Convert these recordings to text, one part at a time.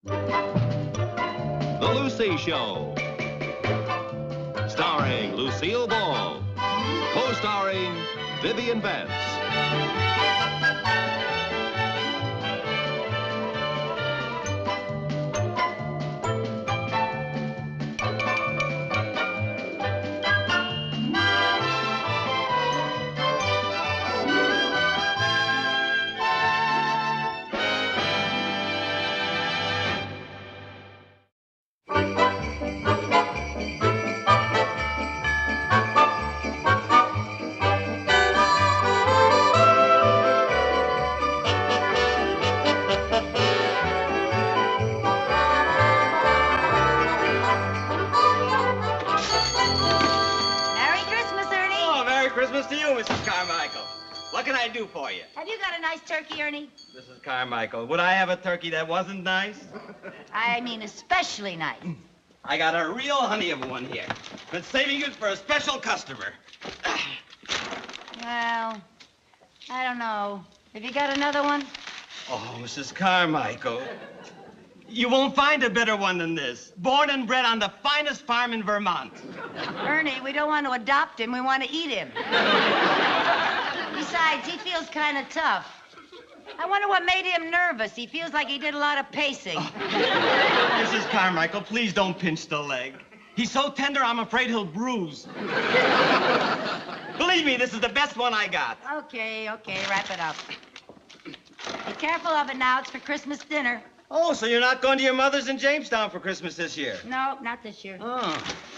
The Lucy Show. Starring Lucille Ball. Co-starring Vivian Vance. What can I do for you? Have you got a nice turkey, Ernie? Mrs. Carmichael, would I have a turkey that wasn't nice? I mean especially nice. I got a real honey of one here. Been saving it for a special customer. Well, I don't know. Have you got another one? Oh, Mrs. Carmichael, you won't find a better one than this. Born and bred on the finest farm in Vermont. Ernie, we don't want to adopt him. We want to eat him. Besides, he feels kind of tough. I wonder what made him nervous. He feels like he did a lot of pacing. Mrs. Carmichael, please don't pinch the leg. He's so tender, I'm afraid he'll bruise. Believe me, this is the best one I got. Okay, wrap it up. Be careful of it now. It's for Christmas dinner. Oh, so you're not going to your mother's in Jamestown for Christmas this year? No, not this year. Oh.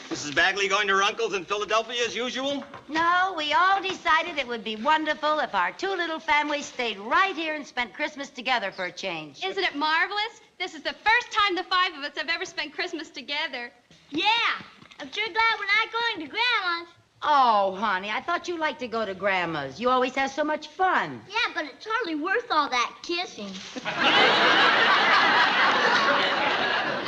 Mrs. Bagley going to her uncle's in Philadelphia as usual? No, we all decided it would be wonderful if our two little families stayed right here and spent Christmas together for a change. Isn't it marvelous? This is the first time the five of us have ever spent Christmas together. Yeah, I'm sure glad we're not going to Grandma's. Oh, honey, I thought you liked to go to Grandma's. You always have so much fun. Yeah, but it's hardly worth all that kissing.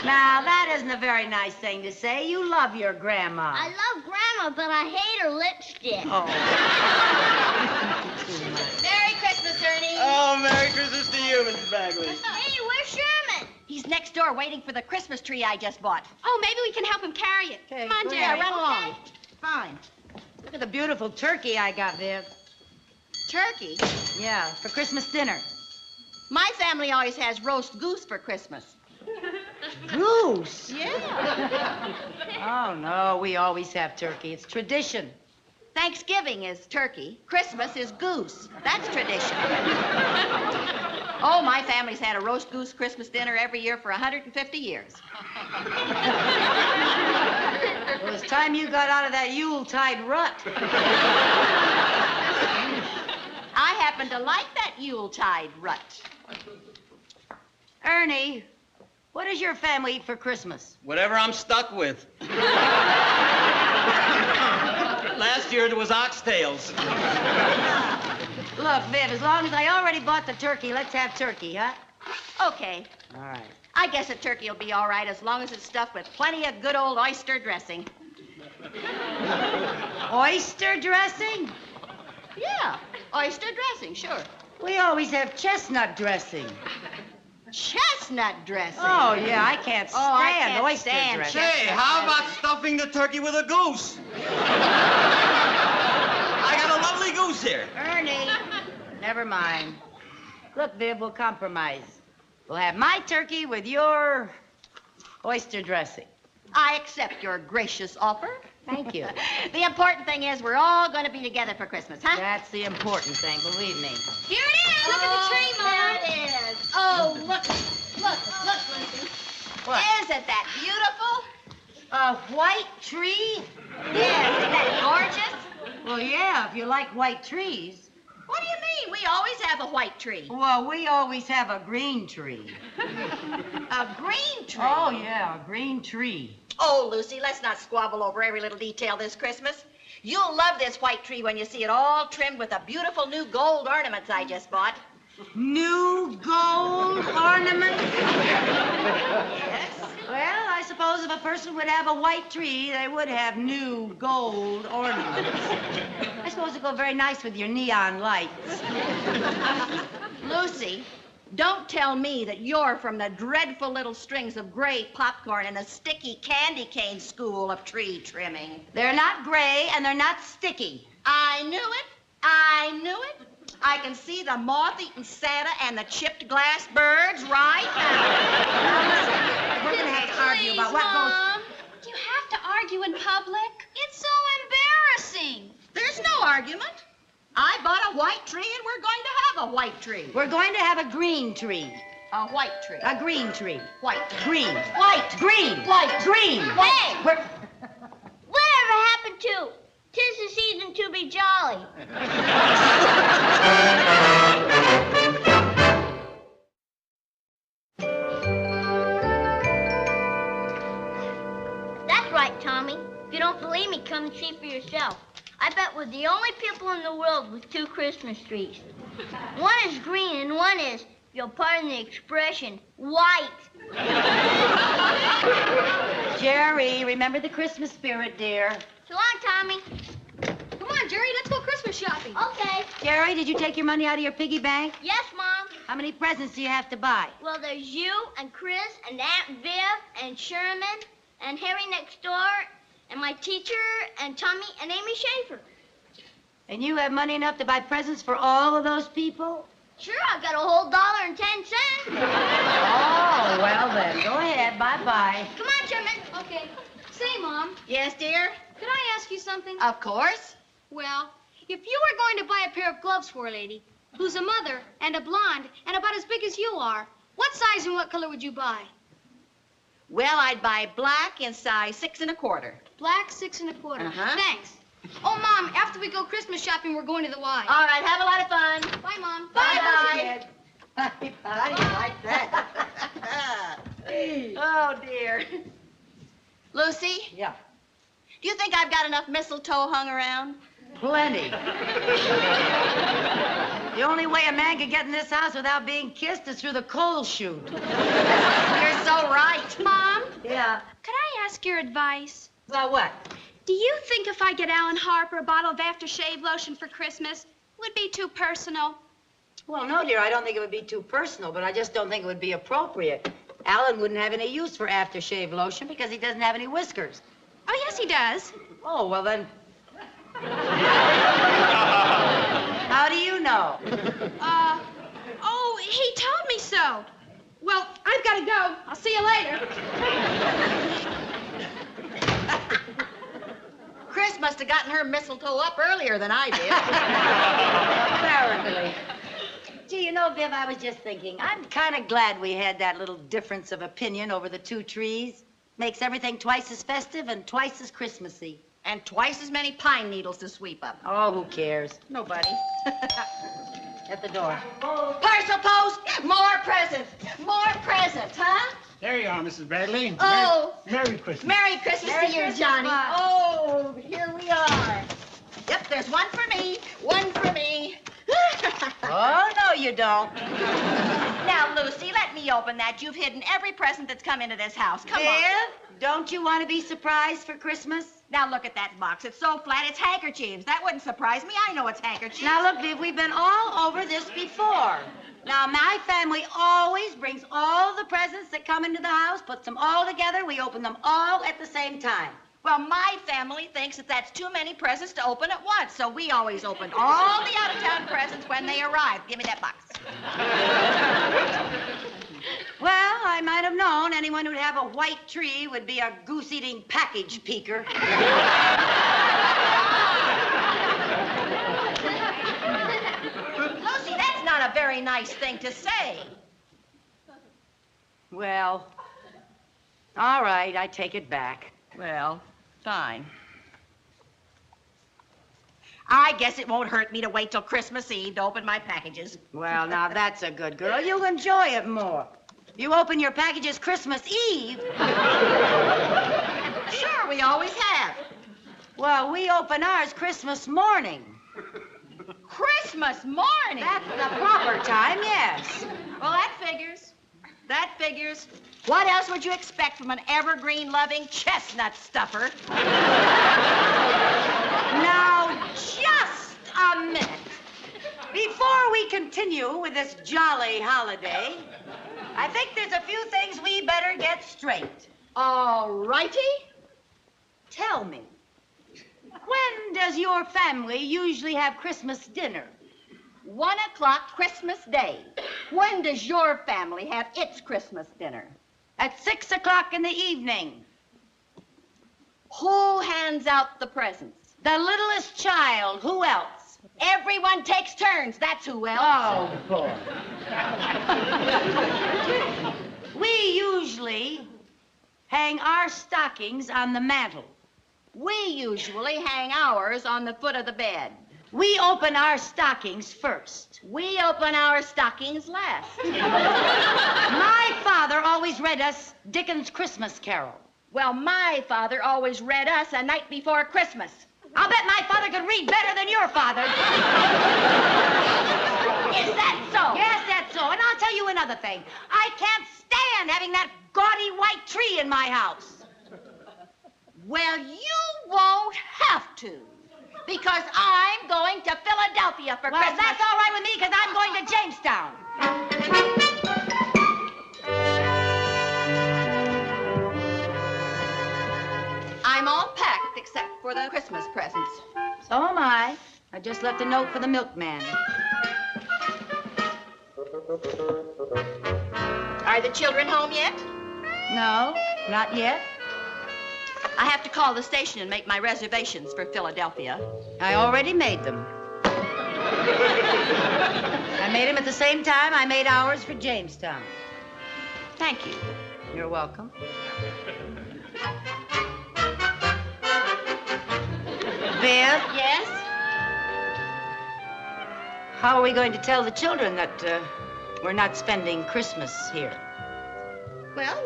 Now, that isn't a very nice thing to say. You love your grandma. I love Grandma, but I hate her lipstick. Oh. Merry Christmas, Ernie. Oh, Merry Christmas to you, Mrs. Bagley. Hey, where's Sherman? He's next door waiting for the Christmas tree I just bought. Oh, maybe we can help him carry it. Okay, Come on, Jerry. yeah, run along. Okay. Fine. Look at the beautiful turkey I got, Viv. Turkey? Yeah, for Christmas dinner. My family always has roast goose for Christmas. Goose? Yeah. Oh, no, we always have turkey. It's tradition. Thanksgiving is turkey. Christmas is goose. That's tradition. Oh, my family's had a roast goose Christmas dinner every year for 150 years. Well, it's time you got out of that Yuletide rut. I happen to like that Yuletide rut. Ernie, what does your family eat for Christmas? Whatever I'm stuck with. Last year it was oxtails. Look, Viv, as long as I already bought the turkey, let's have turkey, huh? Okay. All right. I guess a turkey will be all right as long as it's stuffed with plenty of good old oyster dressing. Oyster dressing? Yeah, oyster dressing, sure. We always have chestnut dressing. Chestnut dressing. Oh, yeah, I can't stand I can't oyster stand dressing. Say, how about stuffing the turkey with a goose? I got a lovely goose here. Ernie, never mind. Look, Viv, we'll compromise. We'll have my turkey with your oyster dressing. I accept your gracious offer. Thank you. The important thing is we're all going to be together for Christmas, huh? That's the important thing, believe me. Here it is. Look at the tree, Mom. There it is. Oh, look, Lucy. What? Isn't that beautiful? A white tree? Yeah, isn't that gorgeous? Well, yeah, if you like white trees. What do you mean? We always have a white tree. Well, we always have a green tree. A green tree? Oh, yeah, a green tree. Oh, Lucy, let's not squabble over every little detail this Christmas. You'll love this white tree when you see it all trimmed with the beautiful new gold ornaments I just bought. New gold ornaments? Yes. Well, I suppose if a person would have a white tree, they would have new gold ornaments. I suppose it'd go very nice with your neon lights. Lucy, Don't tell me that you're from the dreadful little strings of gray popcorn and a sticky candy cane school of tree trimming. They're not gray and they're not sticky. I knew it. I knew it. I can see the moth-eaten Santa and the chipped glass birds right now. We're going to have to argue about what goes... Mom, you have to argue in public. It's so embarrassing. There's no argument. I bought a white tree and we're going to have a white tree. We're going to have a green tree. A white tree. A green tree. White. Green. White. Green. White. Green. Hey! We're... Whatever happened to? 'Tis the season to be jolly. That's right, Tommy. If you don't believe me, come and see for yourself. I bet we're the only people in the world with 2 Christmas trees. One is green and one is, if you'll pardon the expression, white. Jerry, remember the Christmas spirit, dear. So long, Tommy. Come on, Jerry, let's go Christmas shopping. Okay. Jerry, did you take your money out of your piggy bank? Yes, Mom. How many presents do you have to buy? Well, there's you and Chris and Aunt Viv and Sherman and Harry next door and my teacher and Tommy and Amy Schaefer. And you have money enough to buy presents for all of those people? Sure, I've got a whole $1.10. Oh, well then, go ahead. Bye-bye. Come on, Sherman. Okay. Say, Mom, Yes, dear? could I ask you something? Of course. Well, if you were going to buy a pair of gloves for a lady who's a mother and a blonde and about as big as you are, what size and what color would you buy? Well, I'd buy black in size 6 1/4. Black, 6 1/4. Uh-huh. Thanks. Oh, Mom, after we go Christmas shopping, we're going to the Y. All right, have a lot of fun. Bye, Mom. Bye-bye. How do you like that? Oh, dear. Lucy, Yeah, do you think I've got enough mistletoe hung around? plenty. The only way a man can get in this house without being kissed is through the coal chute. You're so right. Mom, Yeah. could I ask your advice? About what? Do you think if I get Alan Harper a bottle of aftershave lotion for Christmas, it would be too personal? Well, no, dear, I don't think it would be too personal, but I just don't think it would be appropriate. Alan wouldn't have any use for aftershave lotion because he doesn't have any whiskers. Oh, yes, he does. Oh, well then... How do you know? Oh, he told me so. Well, I've got to go. I'll see you later. Chris must have gotten her mistletoe up earlier than I did. Apparently. Gee, you know, Viv, I was just thinking, I'm kind of glad we had that little difference of opinion over the 2 trees. Makes everything twice as festive and twice as Christmassy. And twice as many pine needles to sweep up. Oh, who cares? Nobody. At the door. Parcel post! More presents! More presents, huh? There you are, Mrs. Bradley. Oh. Merry Christmas. Merry Christmas Merry to you, Christmas, Johnny. Bob. Oh, here we are. Yep, there's one for me, one for me. Oh, no, you don't. Now, Lucy, let me open that. You've hidden every present that's come into this house. Come on. Viv, don't you want to be surprised for Christmas? Now, look at that box. It's so flat, it's handkerchiefs. That wouldn't surprise me. I know it's handkerchiefs. Now, look, Viv, we've been all over this before. Now, my family always brings all the presents that come into the house, puts them all together. We open them all at the same time. Well, my family thinks that that's too many presents to open at once, so we always open all the out-of-town presents when they arrive. Give me that box. Well, I might have known anyone who'd have a white tree would be a goose-eating package peeker. Lucy, that's not a very nice thing to say. Well, all right, I take it back. Well, fine. I guess it won't hurt me to wait till Christmas Eve to open my packages. Well, now that's a good girl. You'll enjoy it more. You open your packages Christmas Eve. Sure, we always have. Well, we open ours Christmas morning. Christmas morning? That's the proper time, yes. Well, that figures. That figures. What else would you expect from an evergreen-loving chestnut stuffer? Now, just a minute. Before before we continue with this jolly holiday, I think there's a few things we better get straight. All righty. Tell me, when does your family usually have Christmas dinner? 1 o'clock Christmas Day. When does your family have its Christmas dinner? At 6 o'clock in the evening. Who hands out the presents? The littlest child. Who else? Everyone takes turns. That's who else. Oh, boy. We usually hang our stockings on the mantel. We usually hang ours on the foot of the bed. We open our stockings first. We open our stockings last. My father always read us Dickens' Christmas Carol. Well, my father always read us A Night Before Christmas. I'll bet my father could read better than your father. Is that so? Yes, that's so. And I'll tell you another thing. I can't stand having that gaudy white tree in my house. Well, you won't have to. Because I'm going to Philadelphia for Christmas. Well, that's all right with me, because I'm going to Jamestown. I'm all packed except for the Christmas presents. So am I. I just left a note for the milkman. Are the children home yet? No, not yet. I have to call the station and make my reservations for Philadelphia. I already made them. I made them at the same time I made ours for Jamestown. Thank you. You're welcome. Viv? Yes? How are we going to tell the children that we're not spending Christmas here? Well,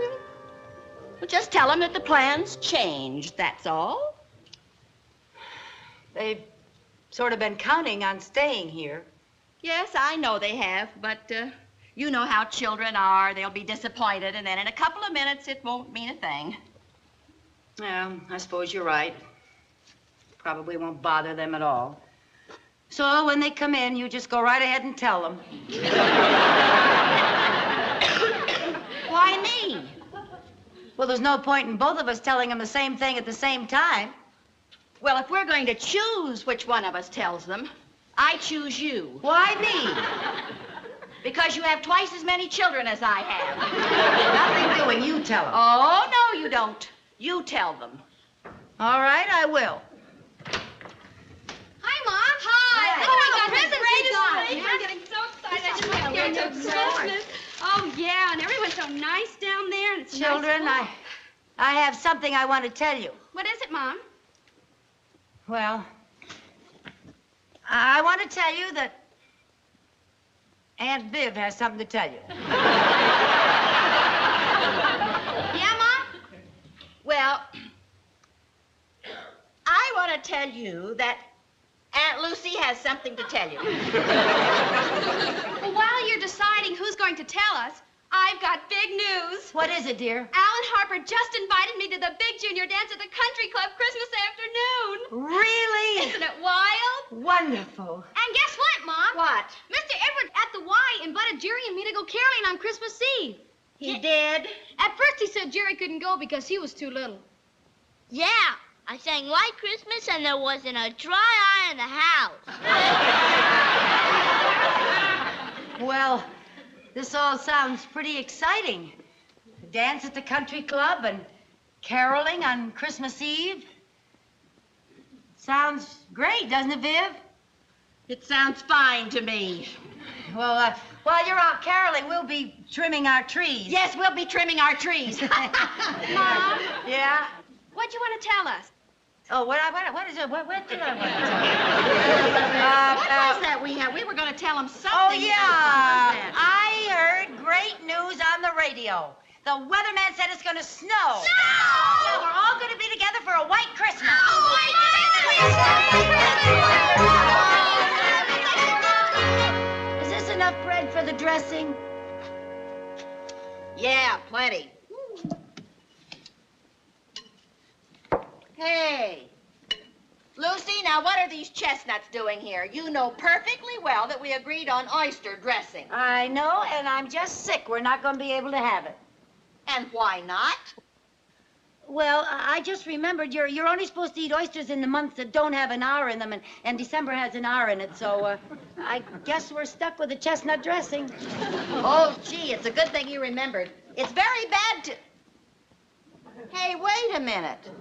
we'll just tell them that the plans changed, that's all. They've sort of been counting on staying here. Yes, I know they have, but you know how children are. They'll be disappointed, and then in a couple of minutes, it won't mean a thing. Yeah, I suppose you're right. Probably won't bother them at all. So when they come in, you just go right ahead and tell them. Why me? Well, there's no point in both of us telling them the same thing at the same time. Well, if we're going to choose which one of us tells them, I choose you. Why me? Because you have twice as many children as I have. Nothing doing, you tell them. Oh, no, you don't. You tell them. All right, I will. Hi, Mom. Hi. Hi. Look at all the presents we got. I'm getting so excited. I just Yeah, can't wait till we're Christmas. Oh, yeah, and everyone's so nice down there. And it's Children, nice. I have something I want to tell you. What is it, Mom? Well, I want to tell you that Aunt Viv has something to tell you. Yeah, Mom? Well, I want to tell you that Aunt Lucy has something to tell you. Well, while you're deciding who's going to tell us, I've got big news. What is it, dear? Alan Harper just invited me to the big junior dance at the country club Christmas afternoon. Really? Isn't it wild? Wonderful. And guess what, Mom? What? Mr. Edward at the Y invited Jerry and me to go caroling on Christmas Eve. He did? At first he said Jerry couldn't go because he was too little. Yeah, I sang White Christmas and there wasn't a dry eye in the house. Well, this all sounds pretty exciting. A dance at the country club and caroling on Christmas Eve. Sounds great, doesn't it, Viv? It sounds fine to me. Well, while you're out caroling, we'll be trimming our trees. Yes, we'll be trimming our trees. Mom, Yeah? what'd you want to tell us? Oh, what is it? What did I want to What was that we had? We were going to tell them something. Oh, What yeah. was that? I heard great news on the radio. The weatherman said it's going to snow. No! Yeah, we're all going to be together for a white Christmas. Is this enough bread for the dressing? Yeah, plenty. Hey, Lucy, now what are these chestnuts doing here? You know perfectly well that we agreed on oyster dressing. I know, and I'm just sick. We're not going to be able to have it. And why not? Well, I just remembered you're only supposed to eat oysters in the months that don't have an R in them, and December has an R in it, so I guess we're stuck with the chestnut dressing. Oh, gee, it's a good thing you remembered. It's very bad to... Hey, wait a minute.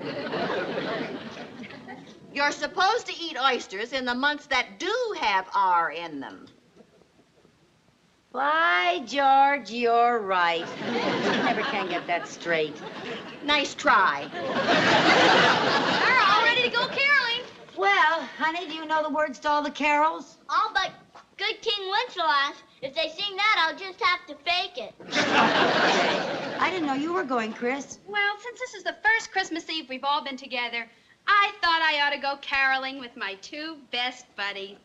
You're supposed to eat oysters in the months that do have R in them. By George, you're right. Never can get that straight. Nice try. We're all ready to go caroling. Well, honey, do you know the words to all the carols? All but Good King Wenceslas. If they sing that, I'll just have to fake it. I didn't know you were going, Chris. Well, since this is the first Christmas Eve we've all been together, I thought I ought to go caroling with my two best buddies.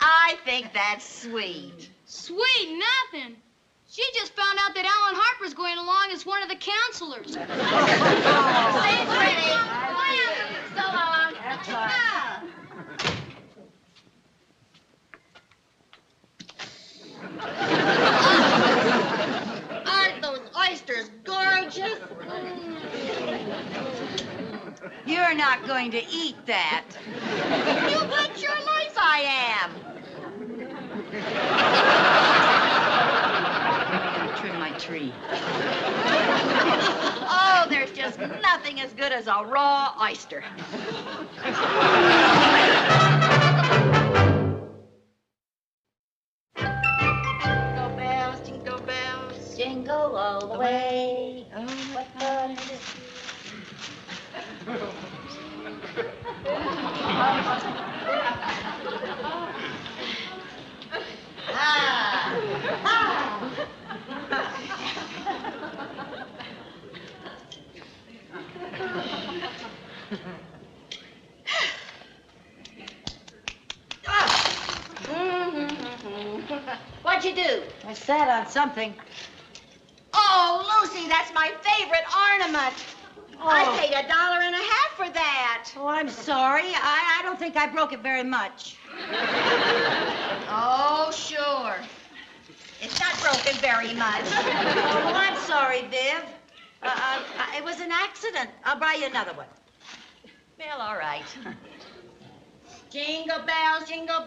I think that's sweet. Sweet nothing. She just found out that Alan Harper's going along as one of the counselors. Stay pretty. So long. That's right. Aren't those oysters gorgeous? You're not going to eat that. You bet your life I am. Trim my tree. Oh, there's just nothing as good as a raw oyster. Jingle bells, jingle bells. Jingle all the way. Oh, what fun it is. What'd you do? I sat on something. Oh, Lucy, that's my favorite ornament. Oh. I paid $1.50 for that. Oh, I'm sorry. I don't think I broke it very much. Oh, sure. It's not broken very much. Oh, I'm sorry, Viv. It was an accident. I'll buy you another one. Well, all right. Jingle bells, jingle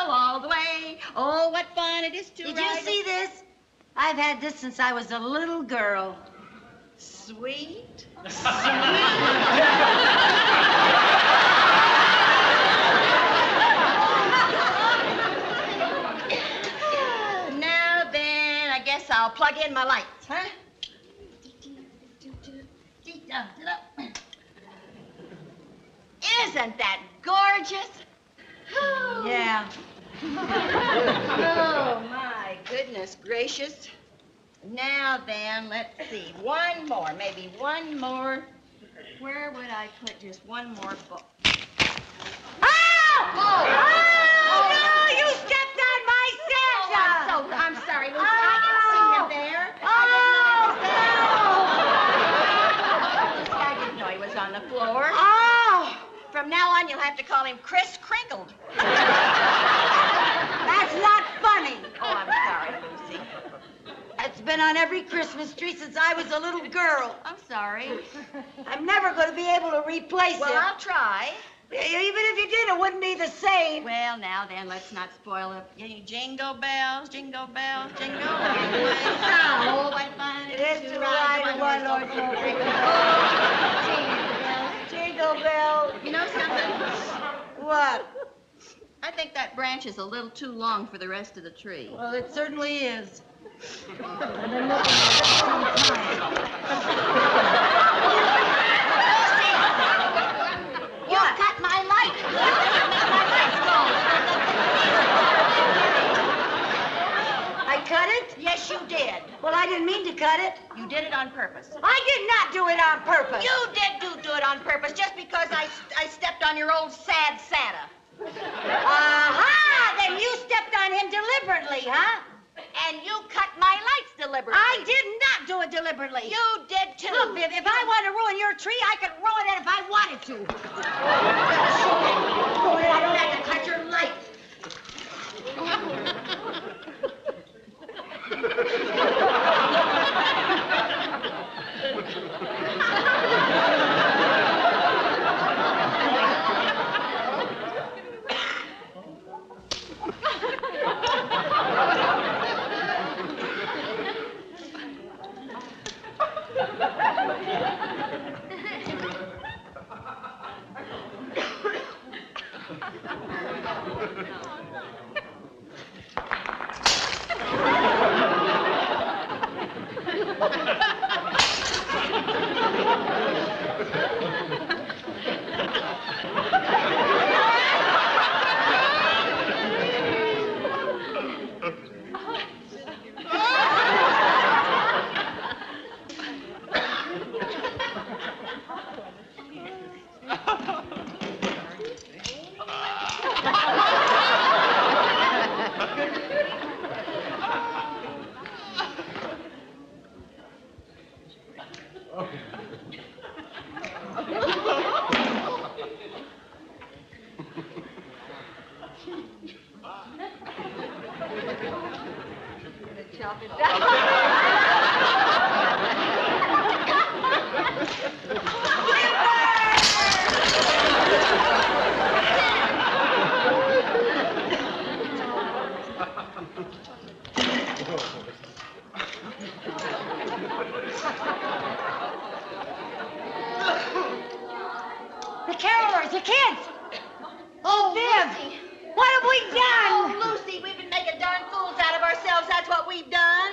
all the way. Oh, what fun it is to Did ride. you see this? I've had this since I was a little girl. Sweet. Now then, I guess I'll plug in my lights, huh? Isn't that gorgeous? Yeah. Oh, my goodness gracious. Now then, let's see. One more, maybe one more. Where would I put just one more book? Oh! Oh, no! You stepped on my Santa! I'm sorry, Lucy. I didn't see him there. Oh, Lucy, I didn't know he was on the floor. Oh! From now on, you'll have to call him Chris Crinkled. That's not funny. Oh, I'm sorry, Lucy. It's been on every Christmas tree since I was a little girl. I'm sorry. I'm never going to be able to replace Well, it. I'll try. Even if you did, it wouldn't be the same. Well, now then, let's not spoil it. Jingle bells, jingle all the way. Oh, what fun It is to ride one Lord Jingle bells. You know something? What? I think that branch is a little too long for the rest of the tree. Well, it certainly is. I've been looking at it for some time. You cut my light. My light's gone. I cut it? Yes, you did. Well, I didn't mean to cut it. You did it on purpose. I did not do it on purpose. You did do it on purpose just because I stepped on your old sad Santa. Aha! Then you stepped on him deliberately, huh? And you cut my lights deliberately. I did not do it deliberately. You did too. Look, Viv, if I want to ruin your tree, I could ruin it if I wanted to. Ruin it, I don't have to cut your light. The carolers, the kids. Oh, Viv, Lucy. what have we done? Oh, Lucy, we've been making darn fools out of ourselves. That's what we've done.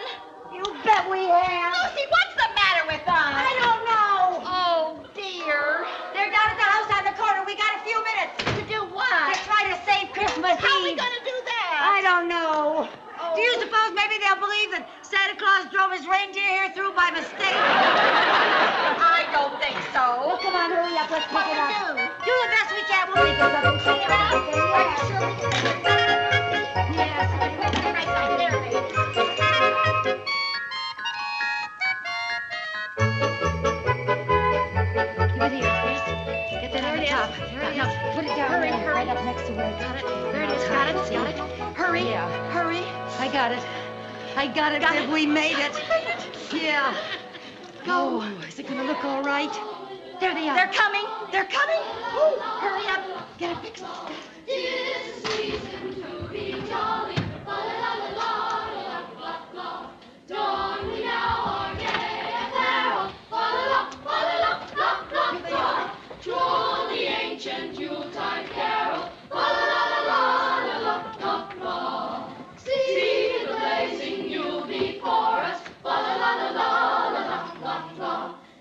You bet we have. Lucy, what's the matter with us? I don't know. Oh, dear. They're down at the house on the corner. We got a few minutes. To do what? To try to save Christmas How are we Eve. going to do that? I don't know. Oh. Do you suppose maybe they'll believe that Santa Claus drove his reindeer here through by mistake? I don't think so. Come on, hurry up. Let's pick What it to up. do? Do the best we can. We'll think of something. See you out there. Are you sure we can make it? Yes. Right back there, baby. Give it here, Chris. Get that on the top. There it is. Put it down Hurry, there. hurry. Right up next to where it's Got it. There it is. Got it. Got it. Hurry. Yeah. Hurry. I got it. I got it, Viv. We made it. Yeah. Go. Oh, is it going to look all right? There they are. They're coming. They're coming. Ooh, hurry up. Get it fixed.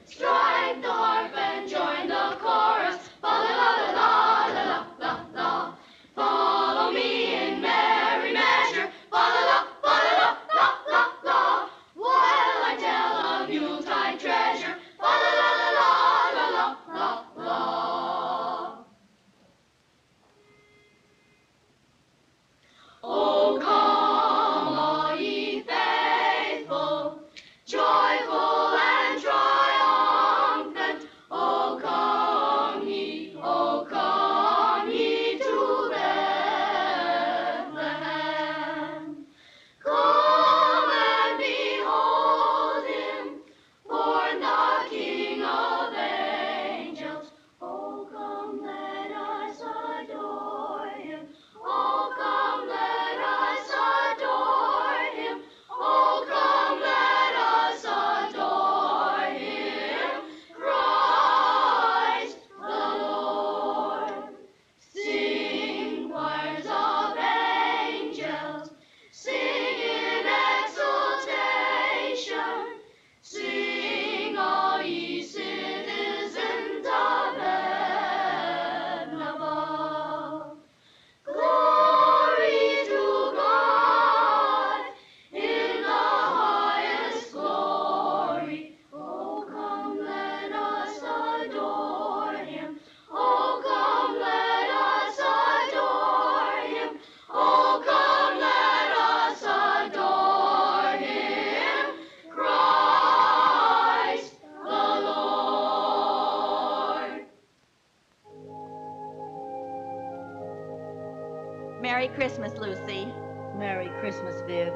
Strike the harp and join the chorus. Fa-la-la-la-la-la-la-la. Follow me in merry measure. Fa-la-la-la-la-la-la. While I tell of Yuletide treasure. Fa-la-la-la-la-la-la. Oh, come, all ye faithful, joyful and triumphant. Oh, come ye to Bethlehem. Come and behold him, born the King of angels. Oh, come, let us adore him. Oh, come, let us adore him. Oh, come, let us Merry Christmas, Lucy. Merry Christmas, Viv.